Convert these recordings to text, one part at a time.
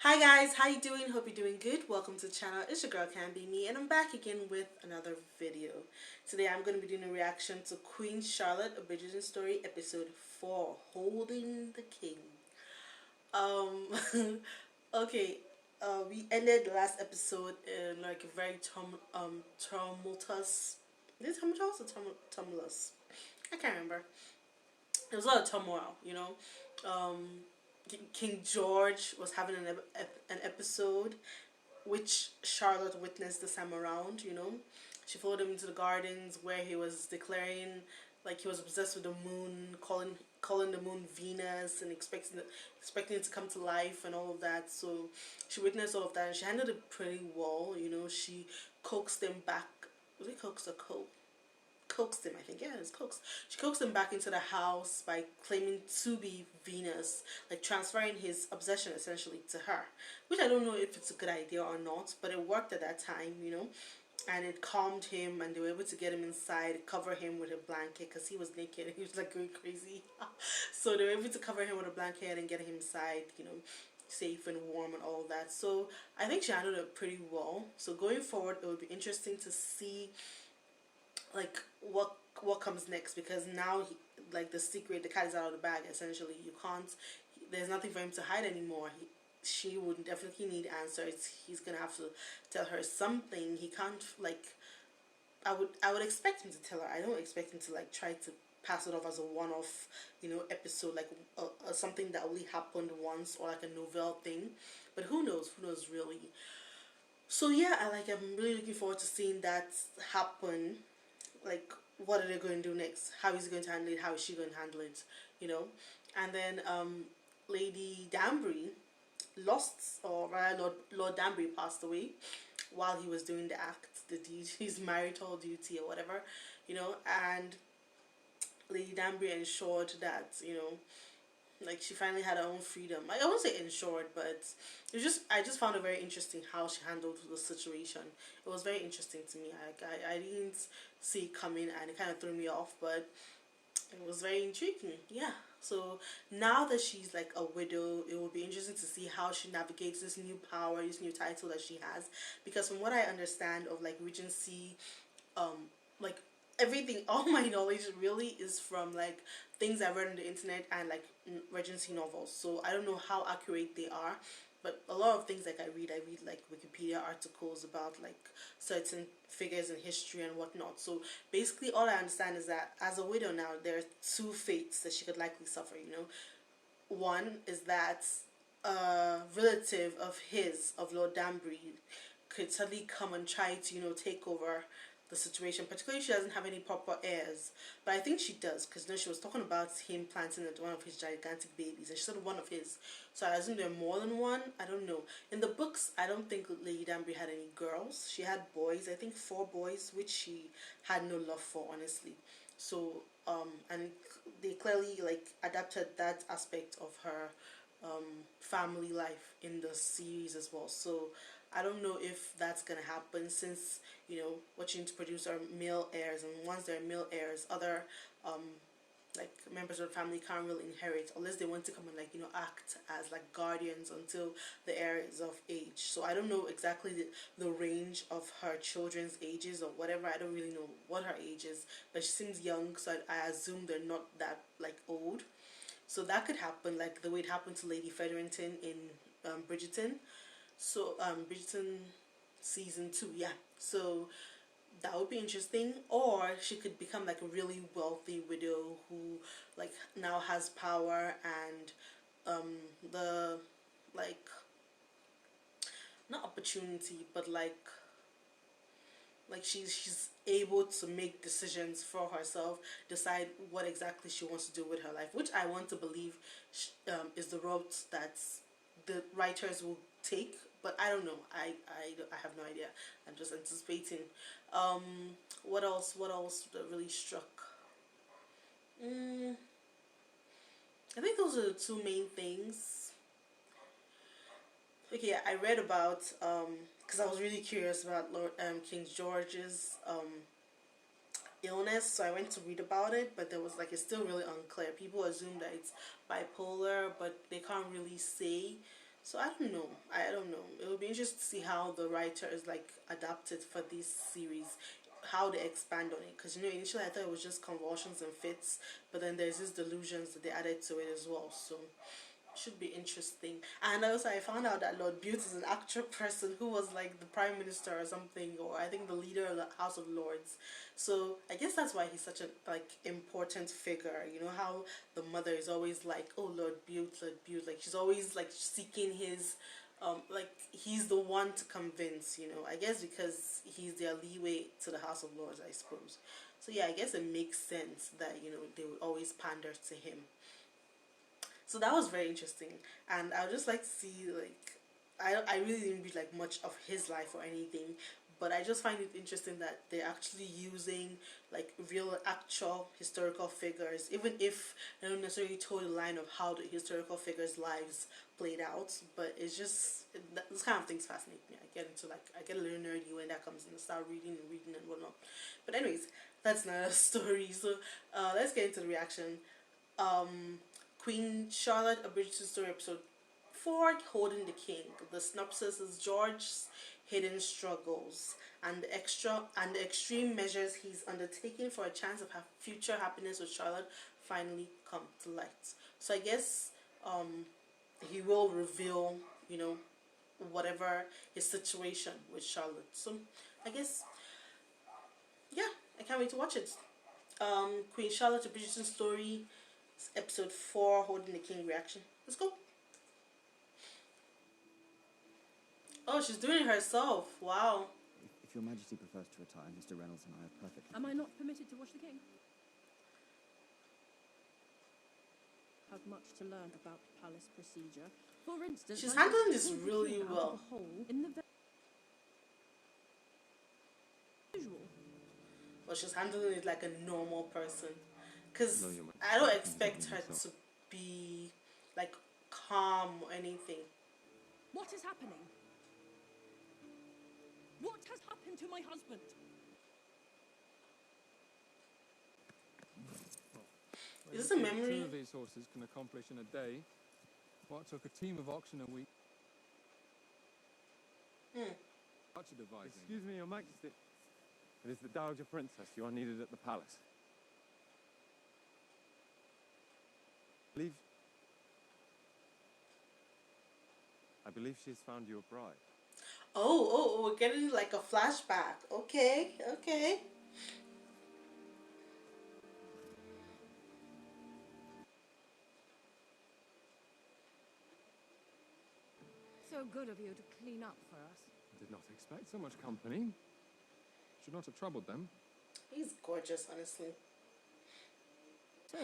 Hi guys, how you doing? Hope you're doing good. Welcome to the channel. It's your girl Can Be Me, and I'm back again with another video. Today I'm going to be doing a reaction to Queen Charlotte, a Bridgeton story, episode 4, Holding the King. Um, okay, we ended the last episode in like a very tumultuous. Is it tumultuous or tumultuous? I can't remember. There was a lot of turmoil. Um, King George was having an episode which Charlotte witnessed this time around. She followed him into the gardens where he was declaring like he was obsessed with the moon, calling the moon Venus and expecting it to come to life and all of that. So she witnessed all of that and she handled it pretty well. She coaxed him back. Was it coaxed or coaxed him, I think. Yeah, it's coaxed. She coaxed him back into the house by claiming to be Venus, like transferring his obsession essentially to her, which I don't know if it's a good idea or not, but it worked at that time. And it calmed him, and they were able to get him inside, cover him with a blanket because he was naked. He was like going crazy. So they were able to cover him with a blanket and get him inside, safe and warm and all that. So I think she handled it pretty well. So going forward, it would be interesting to see like what comes next, because now like the cat is out of the bag essentially. You can't, there's nothing for him to hide anymore. She would definitely need answers. He's gonna have to tell her something. He can't like, I would expect him to tell her. I don't expect him to like try to pass it off as a one-off episode, like something that only happened once, or like a novel thing. But who knows really. So yeah, I'm really looking forward to seeing that happen. Like, what are they going to do next? How is he going to handle it? How is she going to handle it? you know and then Lady Danbury lost, or rather Lord Danbury passed away while he was doing the act, the deed, his marital duty or whatever. And Lady Danbury ensured that like she finally had her own freedom. I won't say ensured, but I just found it very interesting how she handled the situation. It was very interesting to me. I didn't see it coming, and it kind of threw me off, but it was very intriguing. Yeah. So now that she's like a widow, it will be interesting to see how she navigates this new power, this new title that she has. Because from what I understand of like Regency, like everything, all my knowledge really is from like things I read on the internet and like Regency novels. So I don't know how accurate they are, but a lot of things like I read like Wikipedia articles about like certain figures in history and whatnot. So basically all I understand is that as a widow now, there are two fates that she could likely suffer. One is that a relative of Lord Danbury could suddenly come and try to take over the situation, particularly if she doesn't have any proper heirs. But I think she does, because she was talking about him planting one of his gigantic babies, and she said one of his. So I assume there are more than one. I don't know. In the books, I don't think Lady Danbury had any girls. She had boys. I think 4 boys, which she had no love for, honestly. So and they clearly like adapted that aspect of her family life in the series as well. So I don't know if that's gonna happen, since what you need to produce are male heirs, and once there are male heirs, other like members of the family can't really inherit unless they want to come and like act as like guardians until the heir is of age. So I don't know exactly the range of her children's ages or whatever. I don't really know what her age is, but she seems young, so I assume they're not that like old. So that could happen, like the way it happened to Lady Featherington in Bridgeton. So Bridgeton season 2, yeah. So that would be interesting. Or she could become like a really wealthy widow who like now has power and the like, not opportunity, but like she's able to make decisions for herself, decide what exactly she wants to do with her life, which I want to believe is the route that the writers will take. But I don't know. I have no idea. I'm just anticipating. um what else that really struck? mm, I think those are the two main things. Okay, I read about because I was really curious about King George's illness, so I went to read about it, but there was like, it's still really unclear. People assume that it's bipolar, but they can't really say. So I don't know. I don't know. It will be interesting to see how the writer is like adapted for this series, how they expand on it. Because initially I thought it was just convulsions and fits, but then there's these delusions that they added to it as well. So should be interesting. And also, I found out that Lord Bute is an actual person who was like the prime minister or something, or I think the leader of the House of Lords. So I guess that's why he's such a like important figure. You know how the mother is always like, oh Lord Bute, Lord Bute, like she's always like seeking his. Like he's the one to convince, I guess because he's their leeway to the House of Lords, I suppose. So yeah, I guess it makes sense that they would always pander to him. So that was very interesting, and I would just like to see like I really didn't read like much of his life or anything, but I just find it interesting that they're actually using like real actual historical figures, even if they don't necessarily toe the line of how the historical figures' lives played out. But it's just this kind of things fascinate me. I get a little nerdy when that comes in. I start reading and whatnot. But anyways, that's not a story. So let's get into the reaction. um, Queen Charlotte, A Bridgeton Story, episode 4, Holding the King. The synopsis is George's hidden struggles and the extreme measures he's undertaking for a chance of future happiness with Charlotte finally come to light. So I guess he will reveal, whatever his situation with Charlotte. So I guess, yeah, I can't wait to watch it. Queen Charlotte, A Bridgerton Story, episode 4, Holding the King reaction. Let's go. Oh, she's doing it herself. Wow. If Your Majesty prefers to retire, Mr. Reynolds and I are perfectly... Am I not permitted to watch the king? Have much to learn about palace procedure. For instance, she's I handling just this pulled the really king out well. of a hole in the usual. Well, she's handling it like a normal person. Because No, Your Majesty, I don't I expect think her so. to be like calm or anything. What is happening? What has happened to my husband? Is this a memory? Two of these horses can accomplish in a day what took a team of oxen a week. Much advising. Excuse me, Your Majesty. It is the Dowager Princess. You are needed at the palace. I believe she has found you a bride. We're getting like a flashback. Okay. So good of you to clean up for us. I did not expect so much company. Should not have troubled them. He's gorgeous, honestly. So,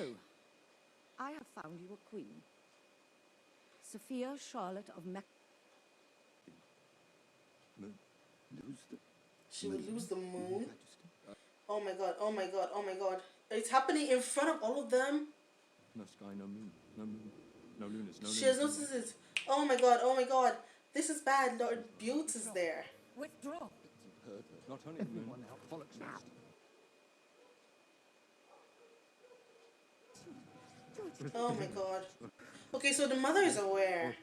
I have found you a queen. Sophia Charlotte of She would lose the moon. Majesty. Oh my god. It's happening in front of all of them. No sky, no moon. No moon. No lunas, no She has lunas. noticed it. Oh my god. This is bad. Lord Bute is there. Withdraw. Not only the moon, Pollock's nest. Oh my god. Okay, so the mother is aware.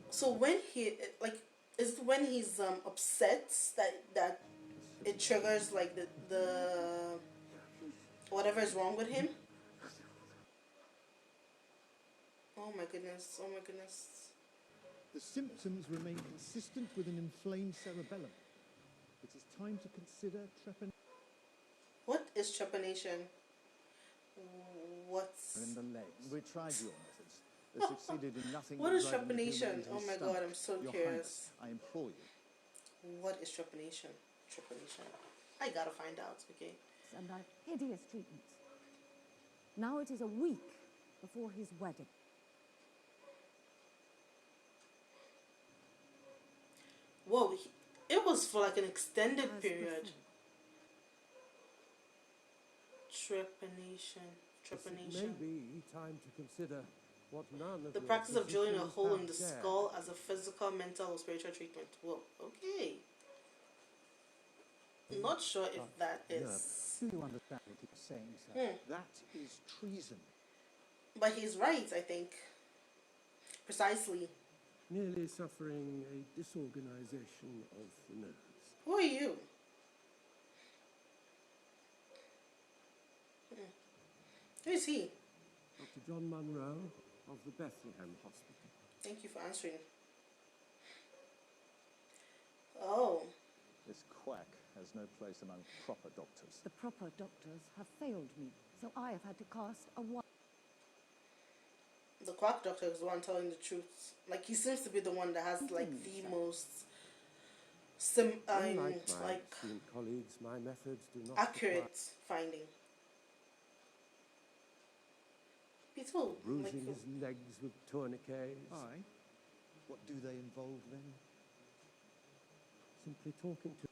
So when is it when he's upset that it triggers like the whatever is wrong with him? Oh my goodness. The symptoms remain consistent with an inflamed cerebellum. It is time to consider trepanation. What is trepanation? What's And the legs. We tried your methods. They succeeded in nothing. What but is driving the trepanation? human into Oh his my stomach. god, I'm so Your curious. Highness, I implore you. What is trepanation? I gotta find out, okay? And our hideous treatments. Now it is a week before his wedding. Whoa, it was for like an extended As period. before. Trepanation. Maybe time to consider what none of The your practice of drilling a physicians hole in have the dared. skull as a physical, mental, or spiritual treatment. Whoa, okay. Not sure if that is. Do you understand what he's saying, sir? That is treason. But he's right, I think. Precisely. Nearly suffering a disorganization of the nerves. Who are you? Who is he? Dr. John Munro of the Bethlehem Hospital. Thank you for answering. Oh. This quack has no place among proper doctors. The proper doctors have failed me, so I have had to cast a wide. The quack doctor is the one telling the truth. Like, he seems to be the one that has, like, the most Unlike my like esteemed colleagues, my methods do not accurate finding. People bruising like, his legs with tourniquets. Aye. What do they involve then? Simply talking to.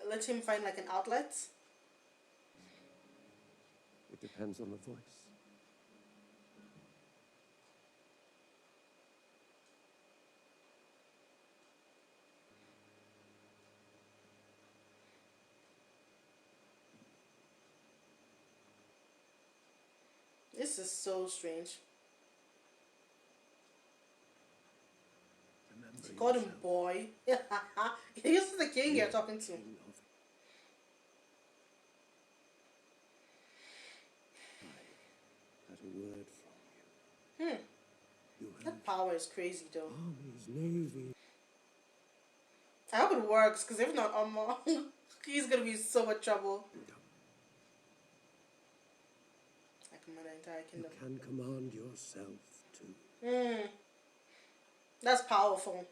let him find like an outlet. It depends on the voice. This is so strange. Remember He called him boy. He's the king you're talking to. Had a word from you. You have That power is crazy though. armies, navy. I hope it works, because if not, he's gonna be in so much trouble. I command the entire You kingdom. can command yourself too. That's powerful.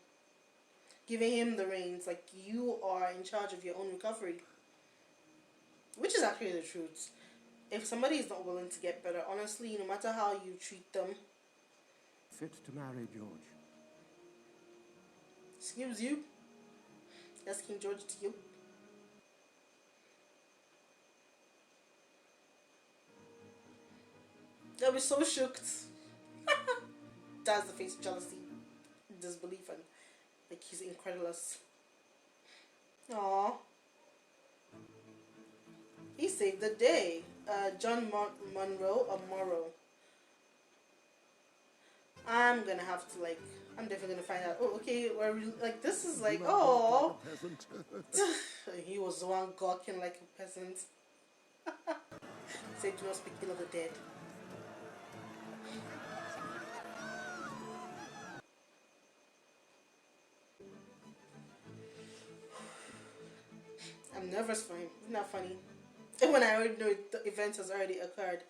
Giving him the reins, like you are in charge of your own recovery. Which is actually the truth. If somebody is not willing to get better, honestly, no matter how you treat them, Fit to marry, George. excuse you. That's King George to you. They'll be so shocked. That's the face of jealousy, disbelief, and like he's incredulous. Aww. He saved the day. John Monroe or Morrow. I'm gonna have to like. I'm definitely gonna find out. Oh, okay. We're like this is like oh. He was the one gawking like a peasant. Said, "Do not speak ill of the dead." I'm nervous for him. It's not funny. And when I already know the event has already occurred,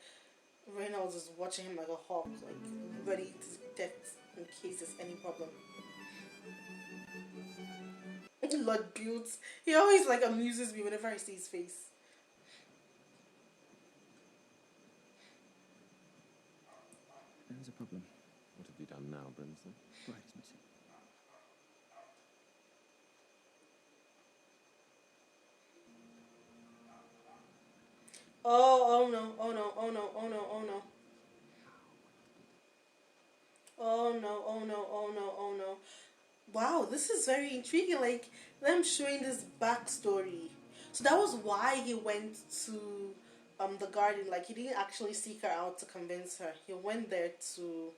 Reynolds is watching him like a hawk, like ready to detect in case there's any problem. Lord Bute, he always like amuses me whenever I see his face. There is a problem. What have you done now, Brimsley? Bride is missing. Oh no, oh no, oh no, oh no, oh no. Oh no, oh no, oh no, oh no. Wow, this is very intriguing. Like, them showing this backstory. So that was why he went to the garden. Like, he didn't actually seek her out to convince her. He went there to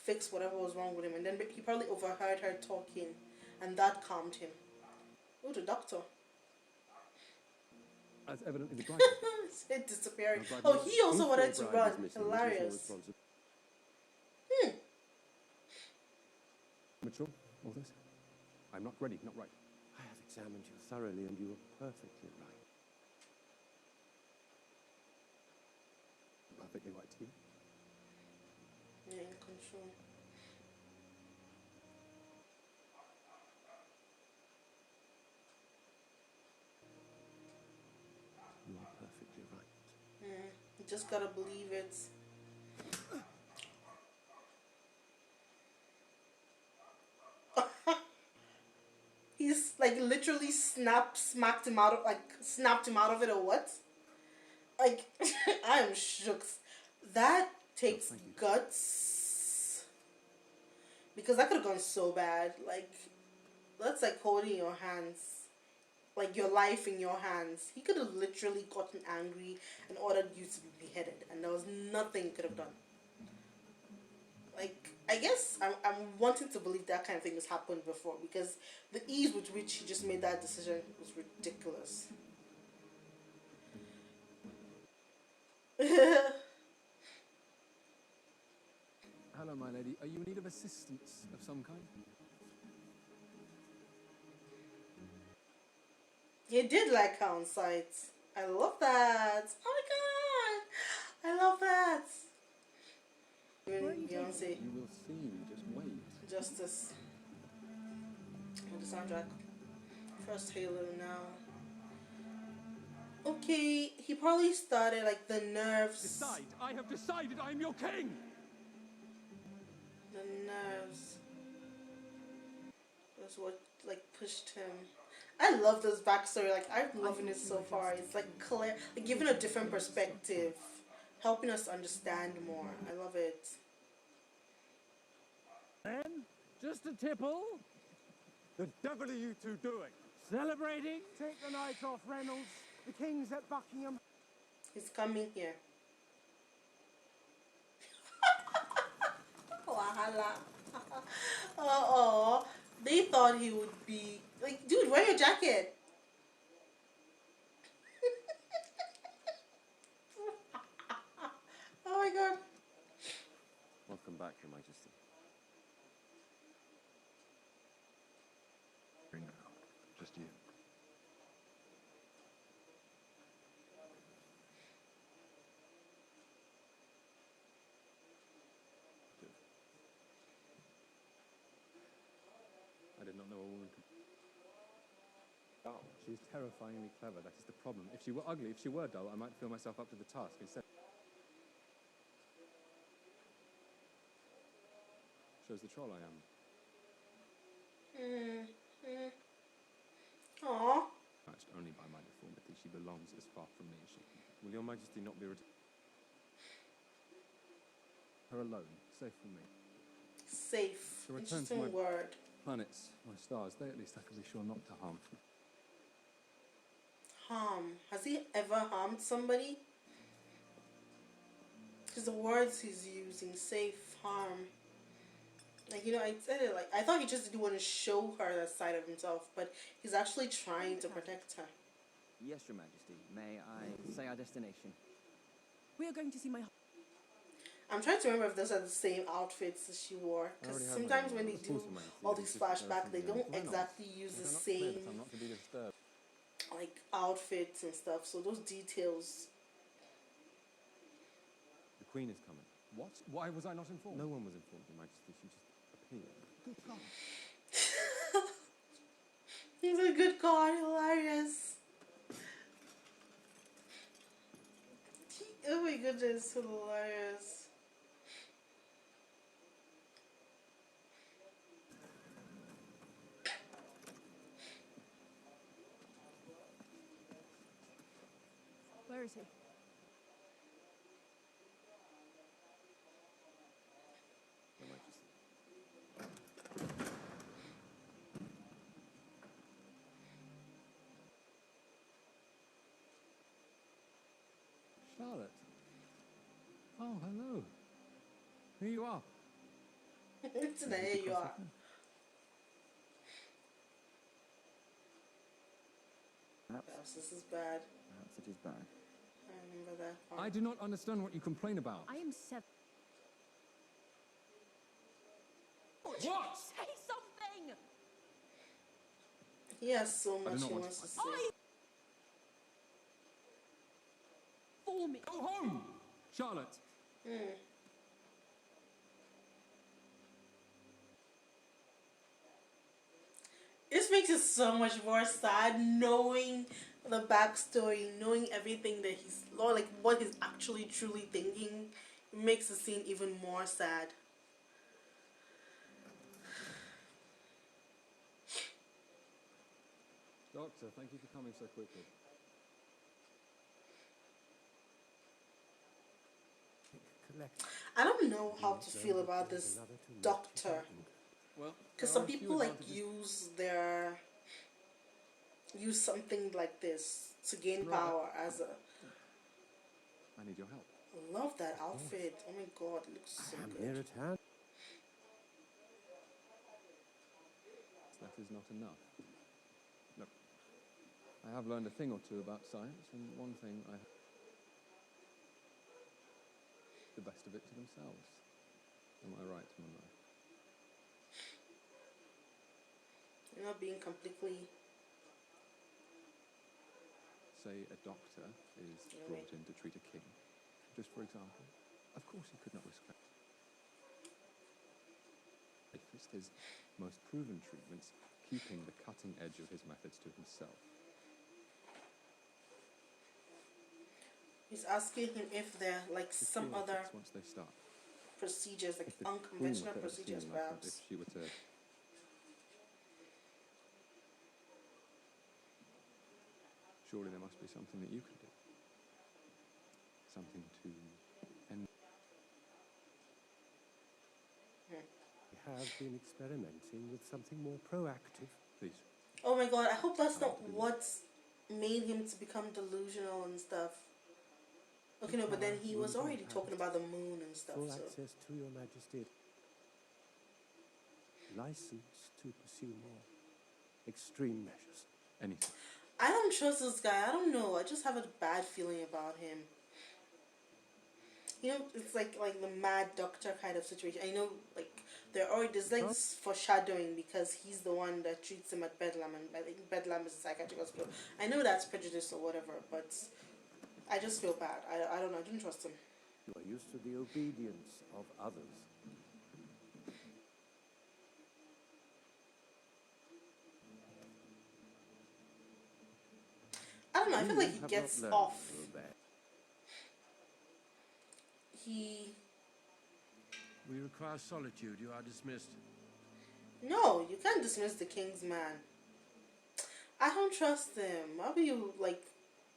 fix whatever was wrong with him. And then he probably overheard her talking. And that calmed him. Oh, the doctor. As evidently the bride. It disappeared. The bride Oh, was- he also if wanted the to bride run. is missing, it is your Hilarious. responsibility. Mitchell, all this? I'm not ready, not right. I have examined you thoroughly, and you are perfectly right. Perfectly right to you. Yeah, in control. You are perfectly right. You just gotta believe it. He's like literally smacked him out of snapped him out of it or what? Like I am shook. That takes guts. Because that could have gone so bad. Like that's like holding your hands. Like your life in your hands. He could have literally gotten angry and ordered you to be beheaded, and there was nothing he could have done. I guess I'm wanting to believe that kind of thing has happened before, because the ease with which he just made that decision was ridiculous. Hello, my lady. Are you in need of assistance of some kind? He did like her on sight. I love that. Oh my god, I love that. Even Beyonce, You will see. Just wait. Justice, and the soundtrack. First Halo now. Okay, he probably started like the nerves. Decide! I have decided I am your king! The nerves. That's what like pushed him. I love this backstory. Like I'm loving it so far. It's like clear, like giving a different perspective, helping us understand more. I love it. Then, just a tipple. The devil are you two doing? Celebrating. Take the night off, Reynolds. The king's at Buckingham. He's coming here. Wahala. Oh, they thought he would be like, dude, wear your jacket. Oh my god. Welcome back, Your Majesty. Just you. I did not know a woman could. Oh, she is terrifyingly clever. That is the problem. If she were ugly, if she were dull, I might feel myself up to the task. Instead, shows the troll I am. Aww. Matched only by my deformity, she belongs as far from me as she can. Will Your Majesty not be her alone, safe from me? Safe. To return to Interesting my word. planets, my stars, they at least I can be sure not to harm. Harm. Has he ever harmed somebody? Because the words he's using, safe, harm. Like, you know, I said it like, I thought he just didn't want to show her that side of himself, but he's actually trying to protect her. Yes, Your Majesty. May I say our destination? We are going to see my... I'm trying to remember if those are the same outfits that she wore. Because sometimes when they do all these flashbacks, they don't exactly use the same I'm not to be disturbed. like outfits and stuff. So those details. The Queen is coming. What? Why was I not informed? No one was informed, Your Majesty. She just appeared. Good God. He's a good god, hilarious. Oh my goodness, hilarious. Where is he? Your Majesty. Charlotte. Oh, hello. Here you are. Today you are. Perhaps, This is bad. perhaps it is bad. I remember that part. I do not understand what you complain about. I am 7. What? Say something! He has so I do much not he want wants to to fight. say. For me. Go home! Charlotte. This makes it so much more sad knowing the backstory, knowing everything that he's, or like what he's actually truly thinking. It makes the scene even more sad. Doctor, thank you for coming so quickly. Collect. I don't know how to feel about this doctor. Well, Because there some are a few people like advantages. use something like this to gain Right. power as a. I need your help. I love that outfit. Oh my god, it looks so I am good. here at hand. is not enough. Look, I have learned a thing or two about science, and one thing the best of it to themselves. Am I right, Monroe? You're not being completely... Say a doctor is brought in to treat a king, just for example. Of course he could not risk that. His most proven treatments, keeping the cutting edge of his methods to himself. He's asking him if there are like some other once they start. procedures, like If the Queen unconventional were to ever see procedures, him like that, perhaps. if she were to... Surely there must be something that you can do. Something to end... We have been experimenting with something more proactive. Please. Oh my god, I hope that's not what's made him to become delusional and stuff. Okay, no, but then he was already talking about the moon and stuff, Full so... access to your majesty. License to pursue more extreme measures. Anything. I don't trust this guy. I don't know. I just have a bad feeling about him. You know, it's like the mad doctor kind of situation. I know, like, there's like this foreshadowing because he's the one that treats him at Bedlam, and I think Bedlam is a psychiatric hospital. I know that's prejudice or whatever, but I just feel bad. I don't know. I didn't trust him. You are used to the obedience of others. I don't know. I feel like he gets off. We require solitude. You are dismissed. No, you can't dismiss the king's man. I don't trust him. How do you, like...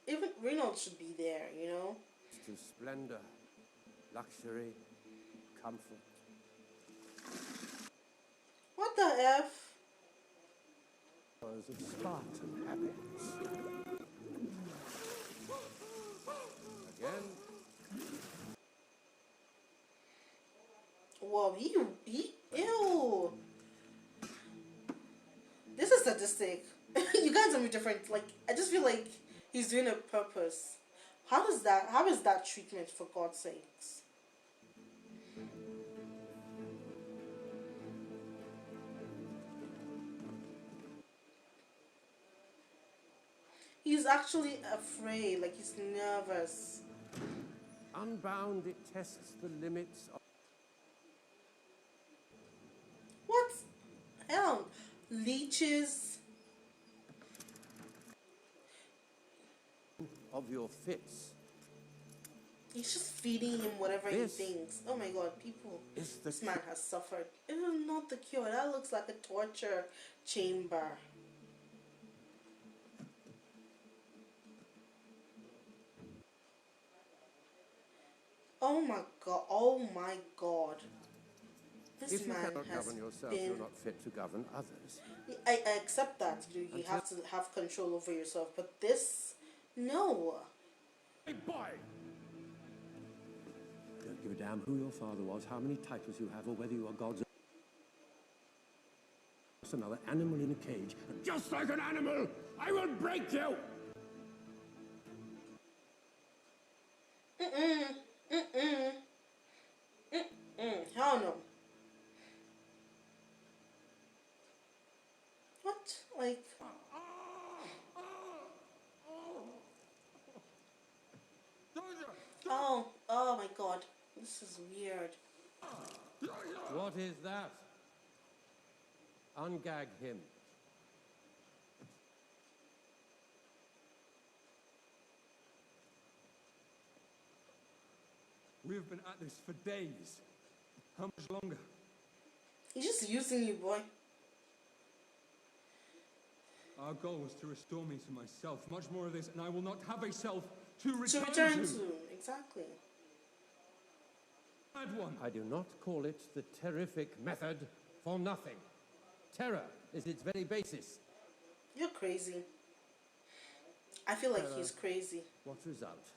Even Reynolds should be there, you know? To splendor, luxury, comfort. What the F? Of Spartan habits. Again. Whoa, ew. This is sadistic. You guys are different. Like, I just feel like he's doing it on purpose. How is that treatment, for God's sakes? He's actually afraid, like he's nervous. Unbound, it tests the limits of... What? Hell, leeches. of your fits. He's just feeding him whatever This he thinks. Oh my god, people. is the This man has suffered. It is not the cure. That looks like a torture chamber. Oh my god. Oh my god. This If you man cannot has govern yourself, been... you're not fit to govern others. I accept that. You have to have control over yourself. But this... No. Hey, boy! Don't give a damn who your father was, how many titles you have, or whether you are God's... Just another animal in a cage. And just like an animal, I will break you! Hell no. What? Like... Oh my god. This is weird. What is that? Ungag him. We have been at this for days. How much longer? He's just using you, boy. Our goal was to restore me to myself. Much more of this, and I will not have a self to return to. Exactly. Bad one. I do not call it the terrific method for nothing. Terror is its very basis. You're crazy. I feel like he's crazy. What result?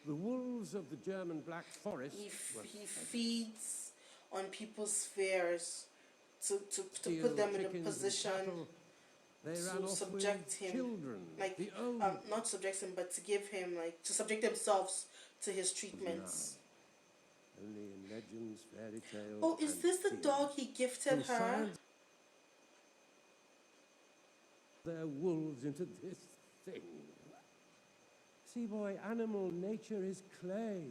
The wolves of the German Black Forest... He feeds on people's fears to put them in a position They ran to off subject with him, children. like The old not subject him, but to give him like to subject themselves to his treatments. only in legends, fairy tales. Oh, is and this the theories. dog he gifted From her? science, their wolves into this thing. See, boy, animal nature is clay.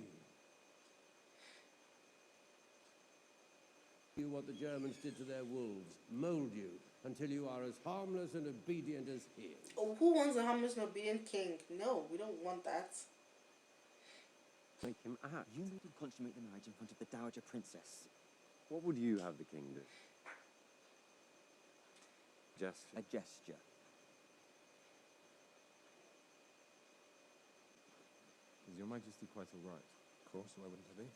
You what the Germans did to their wolves, mold you until you are as harmless and obedient as he is. Oh, who wants a harmless and obedient king? No, we don't want that. Make him act. You made him consummate the marriage in front of the Dowager Princess. What would you have the king do? Gesture. A gesture. Is Your Majesty quite all right? Of course, why wouldn't I be?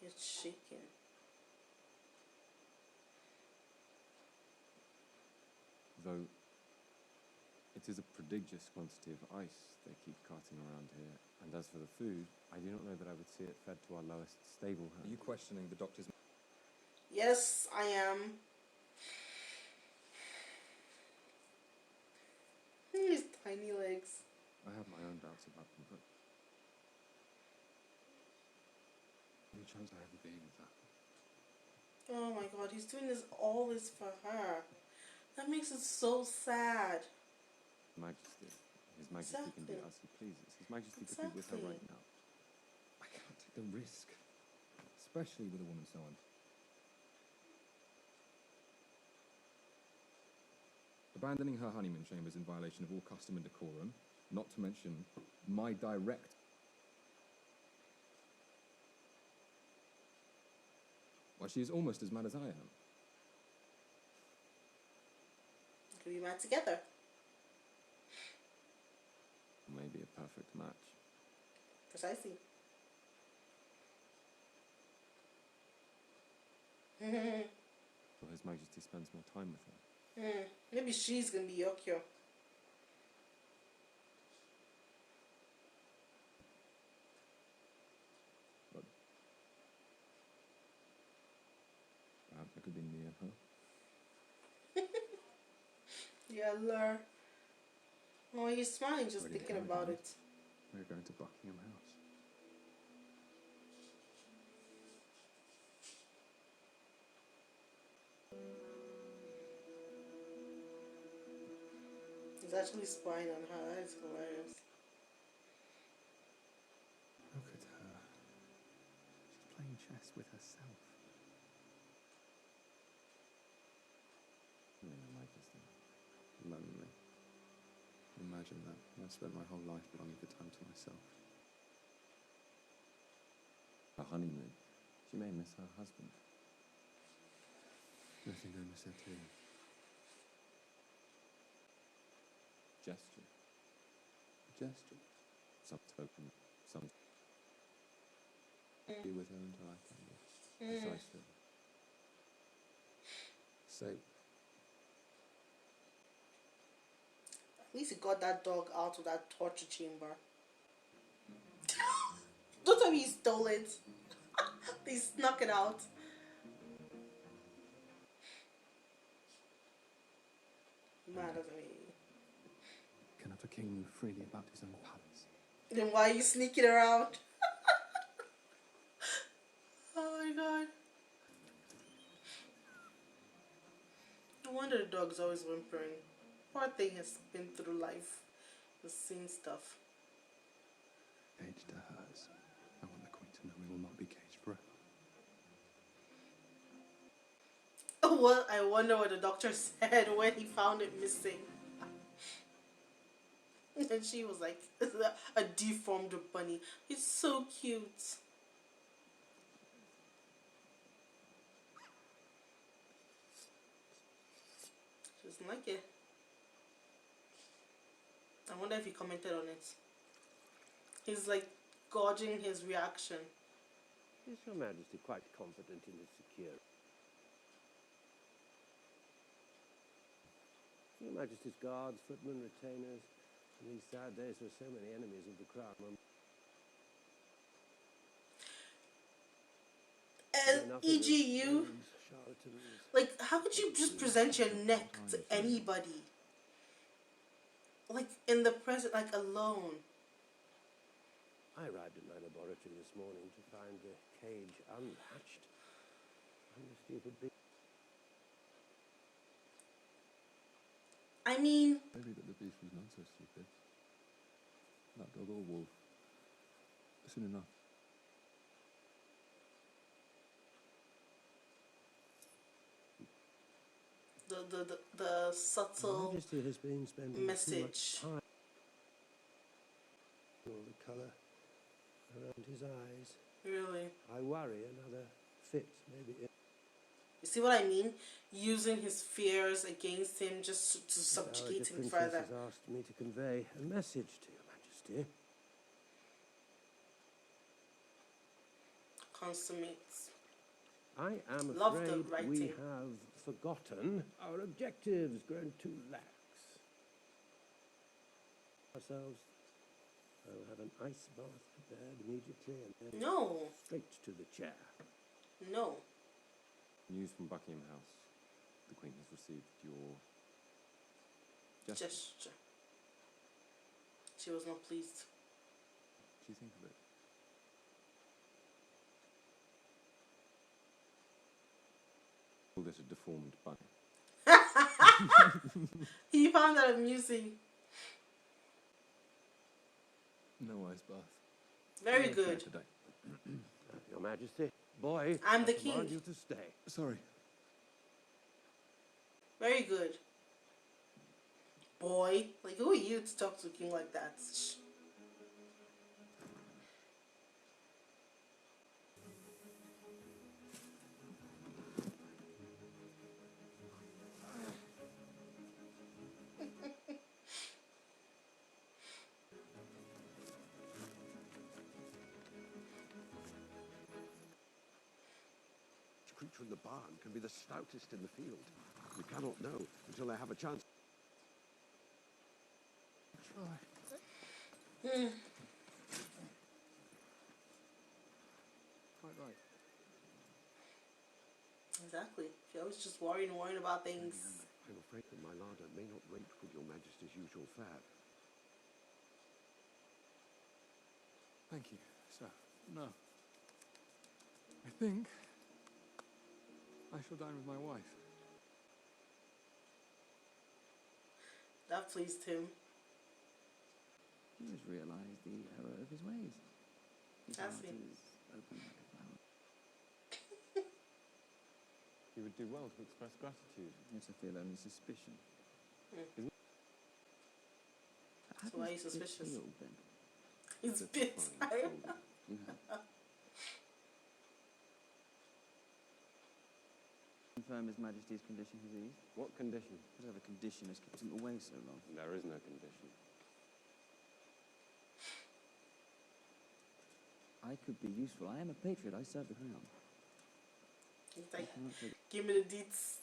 It's shaking. Though it is a prodigious quantity of ice they keep carting around here, and as for the food, I do not know that I would see it fed to our lowest stable hand. Are you questioning the doctor's... Yes, I am. His tiny legs. I have my own doubts about them, but... Any chance I ever believe that? Oh my god, he's doing all this for her. That makes it so sad. Majesty. His Majesty can do Exactly. as he pleases. His Majesty could be with her Exactly. right now. I can't take the risk, especially with a woman so on. Abandoning her honeymoon chamber is in violation of all custom and decorum, not to mention my direct... Why, she is almost as mad as I am. Could be mad together. Maybe a perfect match. Precisely. Well, His Majesty spends more time with her. Maybe she's gonna be your cure. But perhaps I could be near her. Yeah, lure. Oh, he's smiling just Already thinking carried about on. it. We're going to Buckingham House. He's actually spying on her. That is hilarious. Look at her. She's playing chess with herself. Your Majesty. Lonely. Imagine that. I've spent my whole life belonging for time to myself. Her honeymoon. She may miss her husband. I think I miss her too. Gesture. A gesture. Some token. Some... Be with her until I can be. Precisely. So... At least he got that dog out of that torture chamber. Don't tell me he stole it. They snuck it out. Mad at me. Cannot a king move freely about his own palace? Then why are you sneaking around? Oh my god. No wonder the dog's always whimpering. Poor thing has been through life. Has seen stuff. Caged to hers. I want the queen to know we will not be caged forever. Well, I wonder what the doctor said when he found it missing. And she was like, a deformed bunny. It's so cute. She doesn't like it. I wonder if he commented on it. He's like gauging his reaction. Is Your Majesty quite confident in his security? Your Majesty's guards, footmen, retainers, in these sad days there are so many enemies of the crown. E.g. you. Charlatans, to lose. Like, how could you just present your neck to anybody? Like, in the present, like, alone. I arrived at my laboratory this morning to find the cage unlatched. And the stupid beast. I mean... Maybe that the beast was not so stupid. That dog or wolf. Soon enough. The subtle Majesty has been spending message. too much time. All the colour around his eyes. Really? I worry another fit may be. You see what I mean? Using his fears against him just to subjugate him Princess further. has asked me to convey a message to your Majesty. Consummates. I am Love the afraid writing. we have forgotten our objectives, grown too lax. Ourselves. I will have an ice bath prepared immediately and then No. straight to the chair. No. News from Buckingham House. The Queen has received your Gesture. She was not pleased. What do you think of it? Call this a deformed bunny. He found that amusing. No ice bath. Very No good. Today. Your Majesty, boy, I'm the I command king. you to stay. Sorry. Very good. Boy. Like, who are you to talk to a king like that? Shh. Creature in the barn can be the stoutest in the field. You cannot know until they have a chance. Hmm. Quite right. Exactly. She always just worrying about things. I'm afraid that my larder may not rate with your Majesty's usual fare. Thank you, sir. No. I think I shall dine with my wife. That pleased him. He has realised the error of his ways. His Has heart he? is open like a flower. You would do well to express gratitude. Yes, I feel only suspicion. Mm. How So why are you does it suspicious? feel, then? He's That's bit fine, tired. told you. You have. Confirm His Majesty's condition has eased. What condition? Whatever condition has kept him away so long. There is no condition. I could be useful. I am a patriot. I serve the crown. He's like, I cannot take- give me the deets.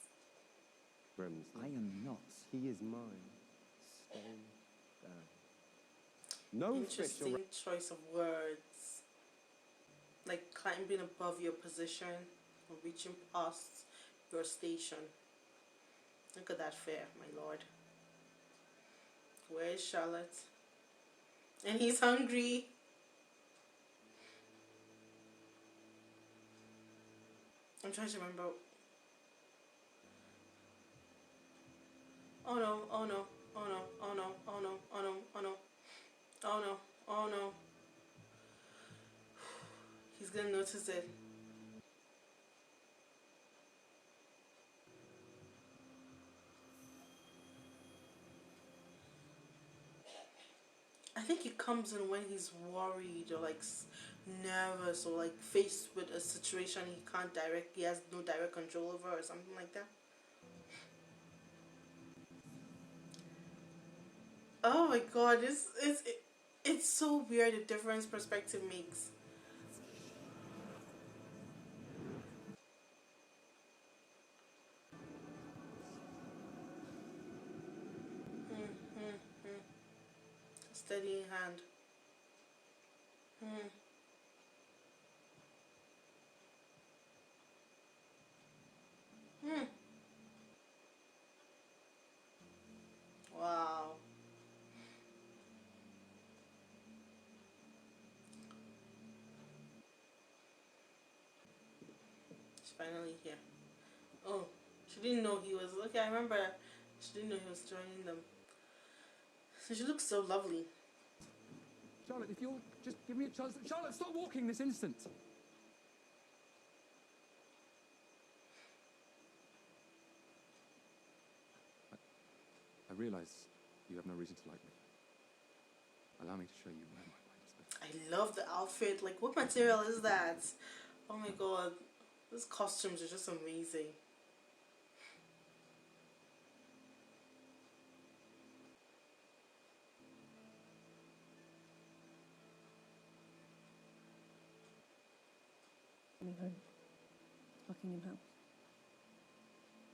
Grimsley. I am not. He is mine. Stay down. No Interesting official. choice of words. Like climbing above your position or reaching past your station. Look at that fare, my lord. Where is Charlotte? And he's hungry. I'm trying to remember. Oh no, oh no, oh no, oh no, oh no, oh no, oh no, oh no, oh no. He's gonna notice it. I think it comes in when he's worried or like nervous or like faced with a situation he has no direct control over or something like that. Oh my god, it's so weird the difference perspective makes. Steady hand. finally here. Oh, she didn't know he was. Okay, I remember. She didn't know he was joining them. So she looks so lovely. Charlotte, if you'll just give me a chance. Charlotte, stop walking this instant. I realize you have no reason to like me. Allow me to show you where my mind is bent. I love the outfit. Like, what material is that? Oh my god. These costumes are just amazing. Coming home. Buckingham House.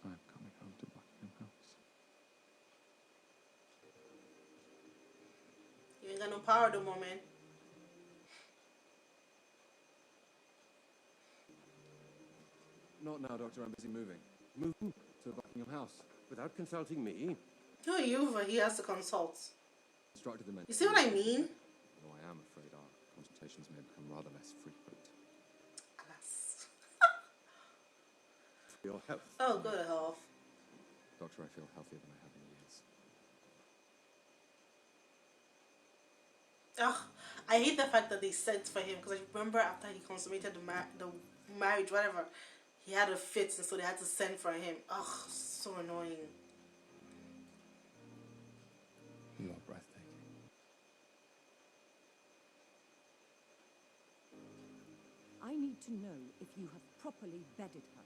I'm coming home to Buckingham House. You ain't got no power no more, man. Not now, Doctor. I'm busy moving. Moving To Buckingham House. without consulting me. Who are you for? He has to consult. Instructed the men. You see what I mean? Though I am afraid our consultations may become rather less frequent. Alas. For your health. Oh, good health. Doctor, I feel healthier than I have in years. Ugh, I hate the fact that they sent for him, because I remember after he consummated the marriage, whatever, he had a fit, and so they had to send for him. Ugh, so annoying. You are breathtaking. I need to know if you have properly bedded her.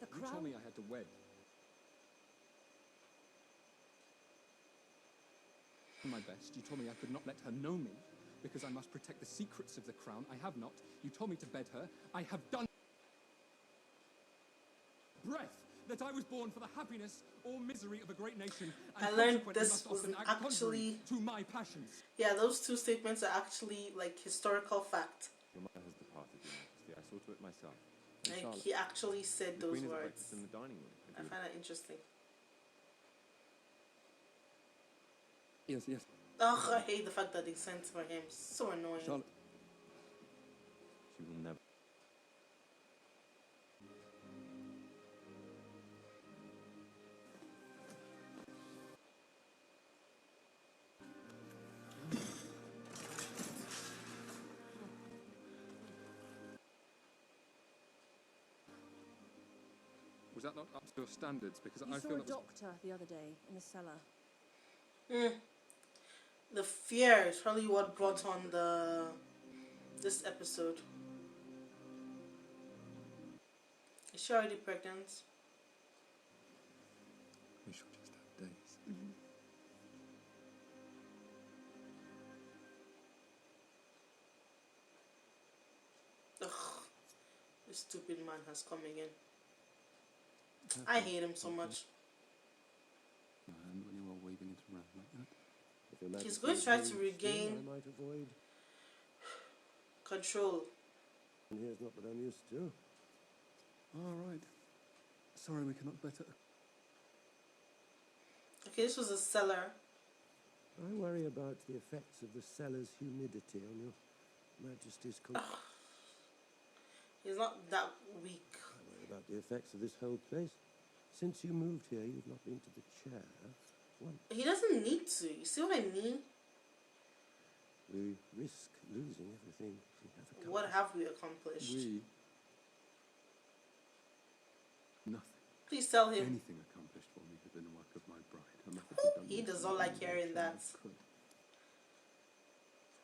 The You crown... told me I had to wed. My best. You told me I could not let her know me because I must protect the secrets of the crown. I have not. You told me to bed her. I have done. Breath that I was born for the happiness or misery of a great nation. And I learned consequently this must was often act contrary actually... to my passions. Yeah, those two statements are actually, like, historical fact. Your mother has departed, Your Majesty. I saw to it myself. And Like, Charlotte, he actually said the those Queen is at words. breakfast in the dining room. I find that interesting. Yes, yes. Ugh, I hate the fact that they sent for him. So annoying. Charlotte. She will never. Was that not up to your standards? Because You I saw feel a that was... doctor the other day in the cellar. The fear is probably what brought on this episode. Is she already pregnant? We should just have days. Ugh. This stupid man has come again. I hate him so much. And when you are waving it around like that. If Your He's Majesty going to is try very to still, regain I might avoid. control. And here's not what I'm used to. All right. Sorry, we cannot better... Okay, this was a cellar. I worry about the effects of the cellar's humidity on Your Majesty's He's not that weak. I worry about the effects of this whole place. Since you moved here, you've not been to the chair once. He doesn't need to. You see what I mean? We risk losing everything we have accomplished. What have we accomplished? We... Nothing. Please tell him. Anything accomplished for me had been the work of my bride. Her method had done He more does for not me like than hearing any that. child could.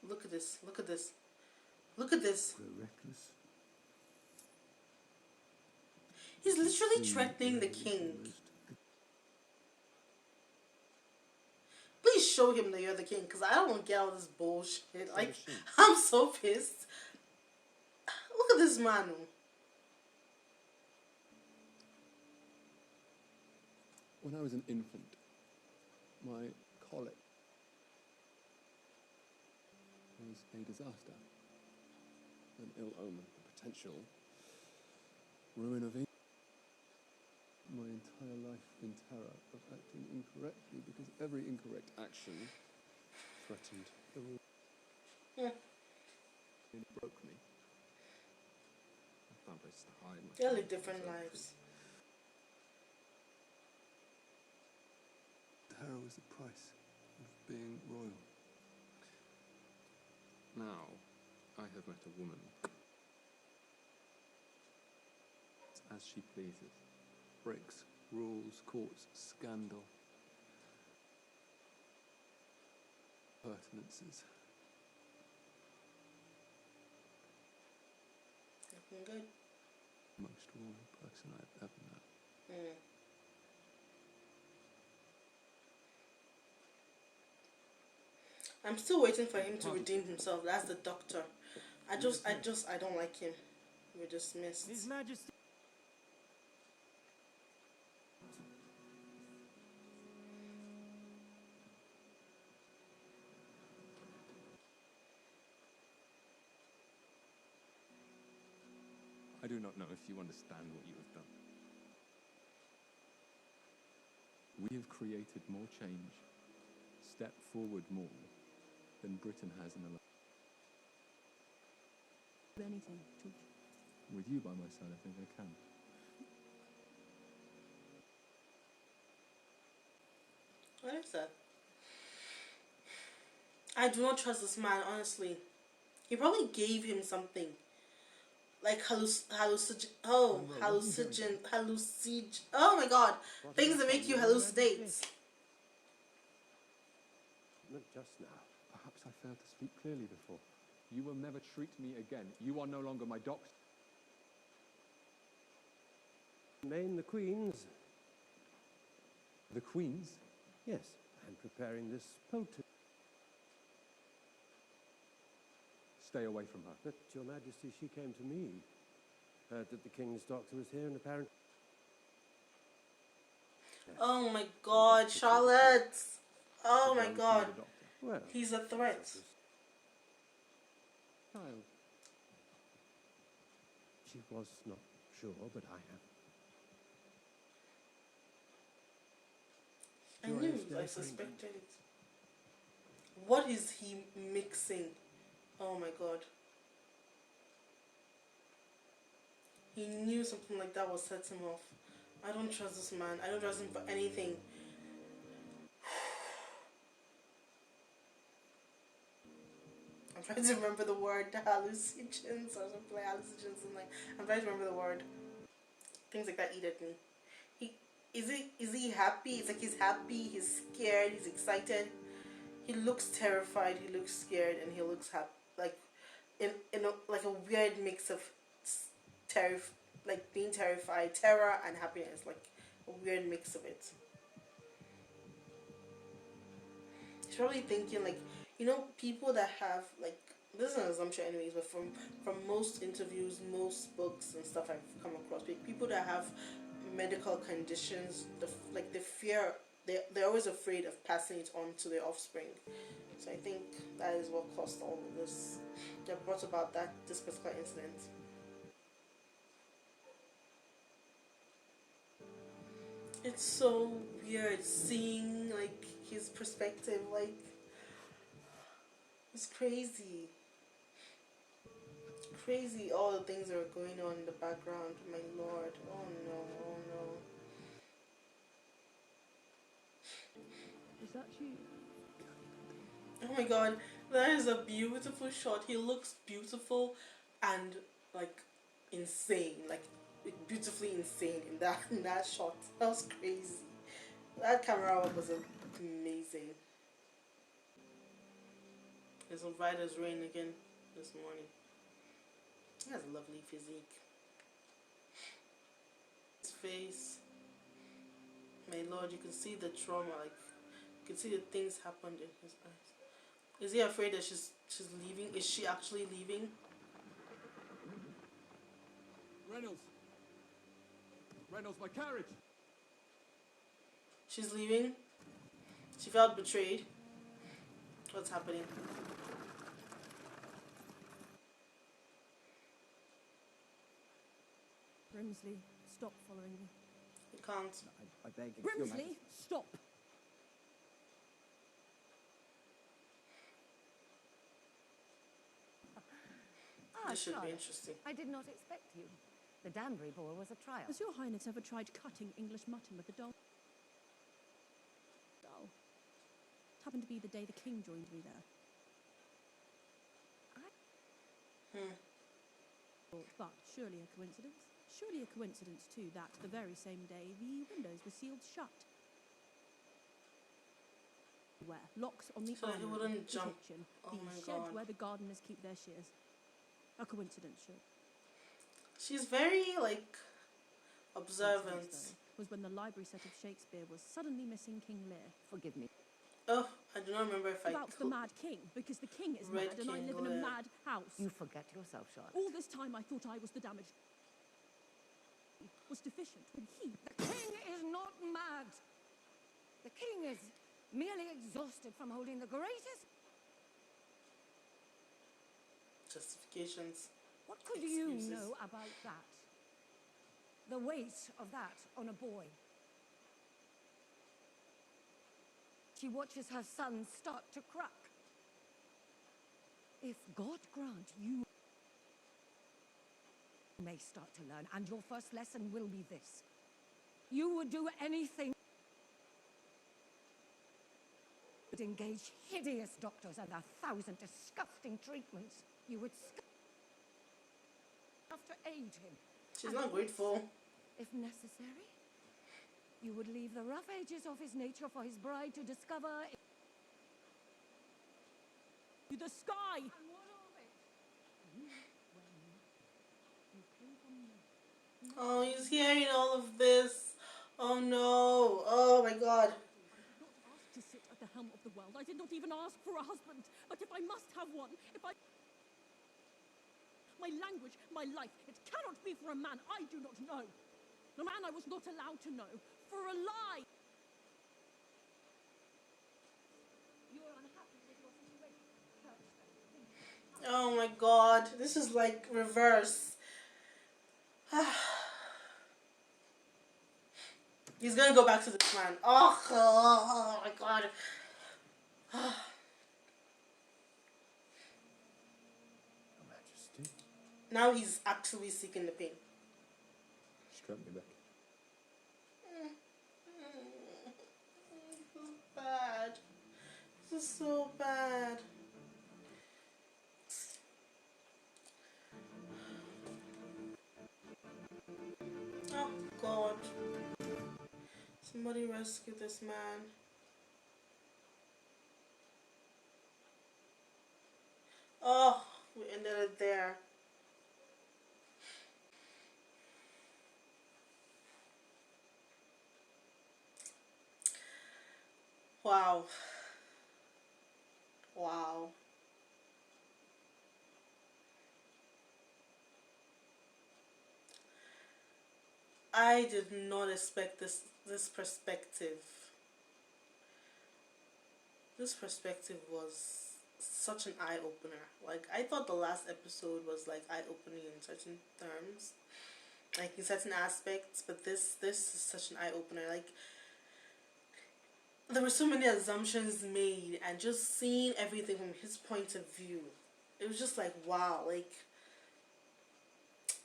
Look at this. Look at this. Look at this. We're reckless. He's literally threatening the king. Please show him that you're the king, because I don't want to get all this bullshit. Like, I'm so pissed. Look at this man. When I was an infant, my colic was a disaster. An ill omen, the potential ruin of England. My entire life in terror of acting incorrectly, because every incorrect action threatened the rule. Yeah. It broke me. I found places to hide. My They live family, different so lives. Terror was the price of being royal. Now, I have met a woman. As she pleases. Breaks rules, courts, scandal. Pertinences. Looking good. Most royal person I've ever met. Mm. I'm still waiting for him to redeem himself. That's the doctor. I don't like him. We're dismissed. His Majesty. I do not know if you understand what you have done. We have created more change, stepped forward more, than Britain has in a life. Anything, George? With you by my side, I think I can. What is that? I do not trust this man, honestly. He probably gave him something. Like hallucinogen. Oh my god. Things that make you hallucinate. Not just now. Perhaps I failed to speak clearly before. You will never treat me again. You are no longer my doctor. Main the Queen's. The Queen's? Yes, I'm preparing this poultice. Stay away from her. But, Your Majesty, she came to me. Heard that the King's doctor was here and apparently... Oh my god, Charlotte. Oh my Well, god. the doctor. Well, He's a threat. child. She was not sure, but I have. I knew, I suspected it. What is he mixing? Oh my god. He knew something like that would set him off. I don't trust this man. I don't trust him for anything. I'm trying to remember the word hallucinogens or something like hallucinogens and like I'm trying to remember the word. Things like that eat at me. Is he happy? It's like he's happy, he's scared, he's excited. He looks terrified, he looks scared, and he looks happy, like in like a weird mix of like being terrified, terror, and happiness, like a weird mix of it. He's probably thinking like, people that have like, this is an assumption anyways, but from most interviews, most books and stuff I've come across, people that have medical conditions, the fear, they're always afraid of passing it on to their offspring. So I think that is what caused all of this, that brought about this particular incident. It's so weird seeing like his perspective, like it's crazy. Crazy all the things that are going on in the background, my lord. Oh no, oh no. Is that you? Oh my god, that is a beautiful shot. He looks beautiful and like insane, like beautifully insane in that shot. That was crazy. That camera work was amazing. It's on Rider's Rain again this morning. He has a lovely physique. His face, my lord, you can see the trauma, like you can see the things happened in his eyes. Is he afraid that she's leaving? Is she actually leaving? Reynolds! Reynolds, my carriage! She's leaving? She felt betrayed? What's happening? Brimsley, stop following me. You can't. I beg you, Your Brimsley, Majesty. stop! Ah, This should be Charlotte, interesting. I did not expect you. The Danbury ball was a trial. Has your Highness ever tried cutting English mutton with a dull? Dull. It happened to be the day the king joined me there. But surely a coincidence? Surely a coincidence, too, that the very same day the windows were sealed shut. Where locks on the So he armoury, wouldn't the jump. kitchen, Oh the my shed God. where the gardeners keep their shears. A coincidence, sure. She's very, like, observant. Coincidence, though, was when the library set of Shakespeare was suddenly missing King Lear. Forgive me. Oh, I do not remember if I About the Mad King, because the king is Red mad and I King live in a Lear. mad house. You forget yourself, Charlotte. All this time I thought I was the damaged. Was deficient when he. The king is not mad. The king is merely exhausted from holding the greatest. Justifications. What could Excuses. you know about that? The weight of that on a boy. She watches her son start to crack. If God grant you may start to learn, and your first lesson will be this. You would do anything. Would engage hideous doctors and 1,000 disgusting treatments. You would have to aid him. She's not grateful. If necessary, you would leave the rough edges of his nature for his bride to discover. To the sky! And what of it? You came from me. Oh, he's hearing all of this. Oh no. Oh my God. I did not ask to sit at the helm of the world. I did not even ask for a husband. But if I must have one, if I... My language, my life, it cannot be for a man I do not know. A man I was not allowed to know. For a lie! You are unhappy with your situation. Oh my God. This is like reverse. He's gonna go back to this man. Oh my God. Your Majesty. Now he's actually seeking the pain. Strap me back. This is bad. This is so bad. Oh God. Somebody rescue this man. Oh, we ended it there. Wow. Wow. I did not expect this perspective. This perspective was such an eye-opener. Like, I thought the last episode was like eye-opening in certain terms, like in certain aspects, but this is such an eye-opener. Like, there were so many assumptions made, and just seeing everything from his point of view, it was just like, wow. Like,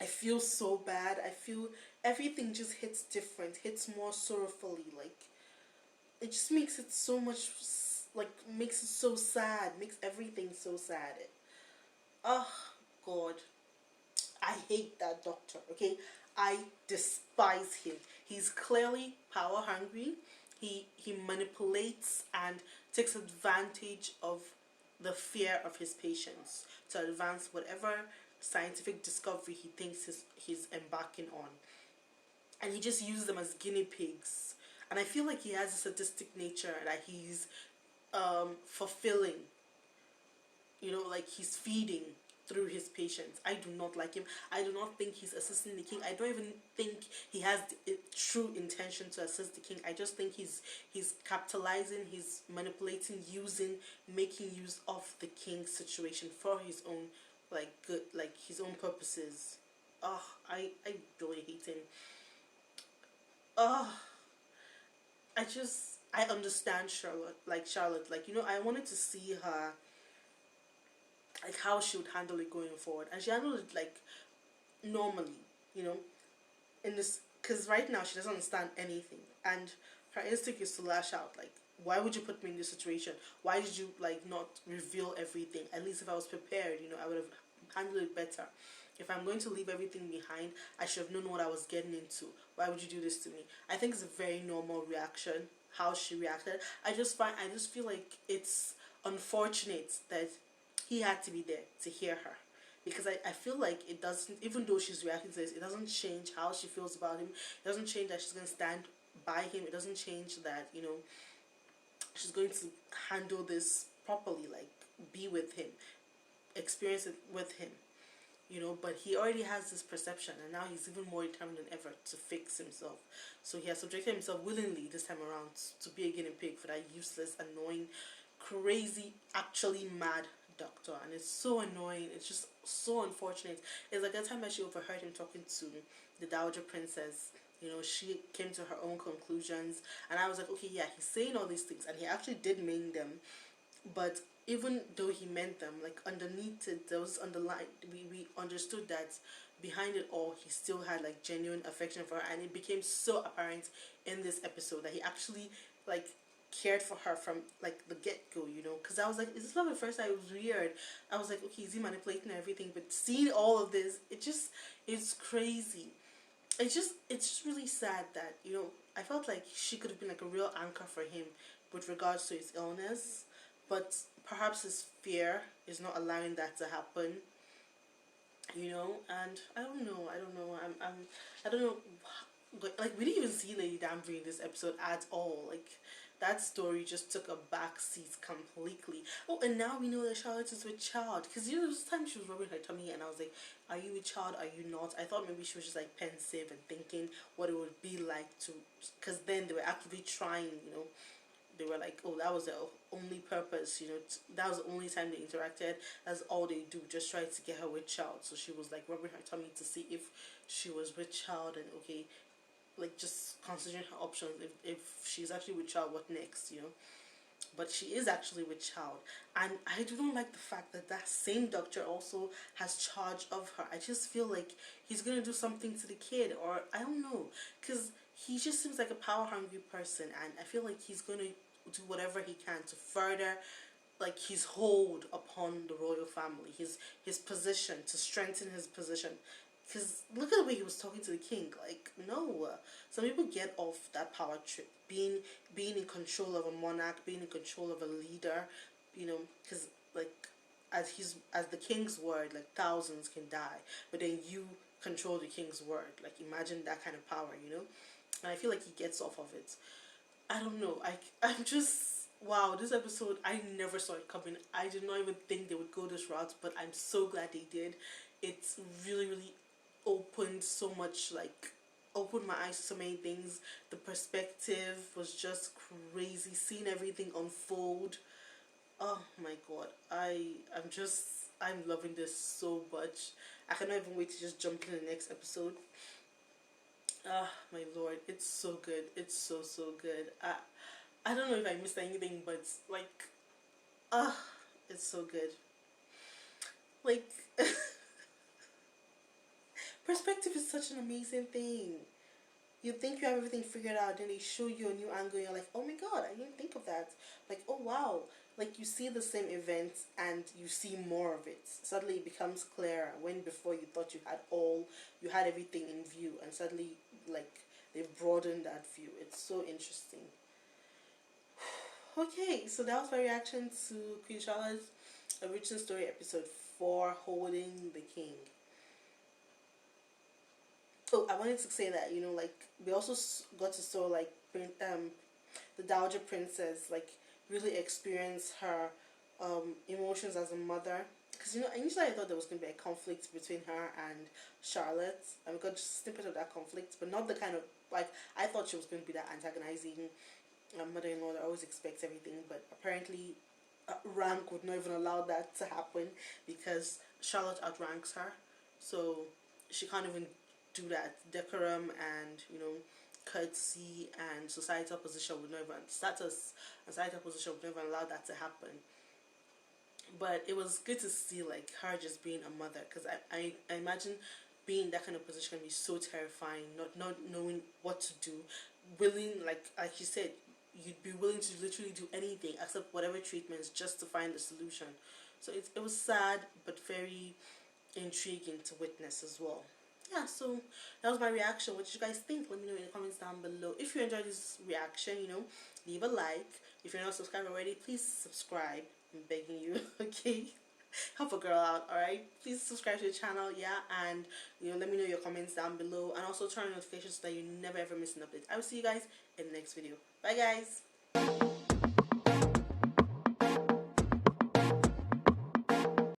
I feel so bad. I feel everything just hits different, hits more sorrowfully. Like, it just makes it so much, like, makes it so sad, makes everything so sad. Oh God, I hate that doctor. Okay, I despise him. He's clearly power hungry. He manipulates and takes advantage of the fear of his patients to advance whatever scientific discovery he thinks he's embarking on. And he just uses them as guinea pigs. And I feel like he has a sadistic nature that he's fulfilling. You know, like he's feeding through his patients. I do not like him. I do not think he's assisting the king. I don't even think he has the true intention to assist the king. I just think he's capitalizing, he's manipulating, using, making use of the king's situation for his own, like, good, like his own purposes. Oh, I really hate him. Oh, I understand Charlotte, like, you know, I wanted to see her, like, how she would handle it going forward, and she handled it, like, normally, you know. in this, because right now she doesn't understand anything, and her instinct is to lash out. Like, why would you put me in this situation? Why did you like not reveal everything? At least if I was prepared, I would have handled it better. If I'm going to leave everything behind, I should have known what I was getting into. Why would you do this to me? I think it's a very normal reaction, how she reacted. I just feel like it's unfortunate that he had to be there to hear her. Because I feel like it doesn't, even though she's reacting to this, it doesn't change how she feels about him. It doesn't change that she's going to stand by him. It doesn't change that, she's going to handle this properly, like be with him, experience it with him, but he already has this perception, and now he's even more determined than ever to fix himself. So he has subjected himself willingly this time around to be a guinea pig for that useless, annoying, crazy, actually mad doctor. And it's so annoying. It's just so unfortunate. It's like that time that she overheard him talking to the Dowager Princess. She came to her own conclusions, and I was like, okay, yeah, he's saying all these things, and he actually did mean them. But even though he meant them, like underneath it, there was underlined, we understood that behind it all, he still had like genuine affection for her, and it became so apparent in this episode that he actually like cared for her from like the get-go, because I was like, is this love at first sight? It was weird. I was like, okay, is he manipulating everything? But seeing all of this, it's crazy. It's just really sad that, I felt like she could have been like a real anchor for him with regards to his illness, but perhaps his fear is not allowing that to happen, and I don't know, I don't know, like we didn't even see Lady Danbury in this episode at all. Like, that story just took a back seat completely. Oh, and now we know that Charlotte is with child, because this time she was rubbing her tummy, and I was like, are you with child, are you not? I thought maybe she was just like pensive and thinking what it would be like to, because then they were actively trying, they were like, oh, that was the only purpose, that was the only time they interacted, that's all they do, just try to get her with child. So she was like rubbing her tummy to see if she was with child, and okay, like just considering her options, if she's actually with child, what next, but she is actually with child. And I do not like the fact that that same doctor also has charge of her. I just feel like he's gonna do something to the kid, or I don't know, because he just seems like a power hungry person, and I feel like he's gonna do whatever he can to further like his hold upon the royal family, his position, to strengthen his position. Because look at the way he was talking to the king. Like, no, some people get off that power trip, being in control of a monarch, being in control of a leader, because like as the king's word, like thousands can die, but then you control the king's word. Like, imagine that kind of power, and I feel like he gets off of it. I don't know. I'm just, wow. This episode, I never saw it coming. I did not even think they would go this route, but I'm so glad they did. It's really, really opened so much, like opened my eyes to so many things. The perspective was just crazy. Seeing everything unfold. Oh my god. I'm loving this so much. I cannot even wait to just jump into the next episode. Ah, my lord, it's so good. It's so good. I don't know if I missed anything, but like, it's so good. Like, perspective is such an amazing thing. You think you have everything figured out, then they show you a new angle, and you're like, oh my god, I didn't think of that. Like, oh wow. Like, you see the same event and you see more of it. Suddenly it becomes clearer when before you thought you had everything in view, and suddenly, like, they broadened that view. It's so interesting. Okay, so that was my reaction to Queen Charlotte's original story, episode 4, Holding the King. Oh, I wanted to say that, like, we also got to saw, like, the Dowager Princess, like, really experience her emotions as a mother. Because, initially I thought there was going to be a conflict between her and Charlotte, and we got just a snippet of that conflict, but not the kind of, like, I thought she was going to be that antagonizing mother-in-law that always expects everything, but apparently rank would not even allow that to happen, because Charlotte outranks her, so she can't even do that. Decorum and courtesy and societal position would never, status and societal position would never allow that to happen. But it was good to see, like, her just being a mother, because I imagine being in that kind of position can be so terrifying, not knowing what to do, willing, like you said, you'd be willing to literally do anything except whatever treatments just to find the solution. So it was sad but very intriguing to witness as well. Yeah, so that was my reaction. What did you guys think? Let me know in the comments down below. If you enjoyed this reaction, you know, leave a like. If you're not subscribed already, please subscribe. I'm begging you. Okay, help a girl out. All right, please subscribe to the channel. Yeah, and you know, let me know your comments down below, and also turn on notifications so that you never ever miss an update. I will see you guys in the next video. Bye guys.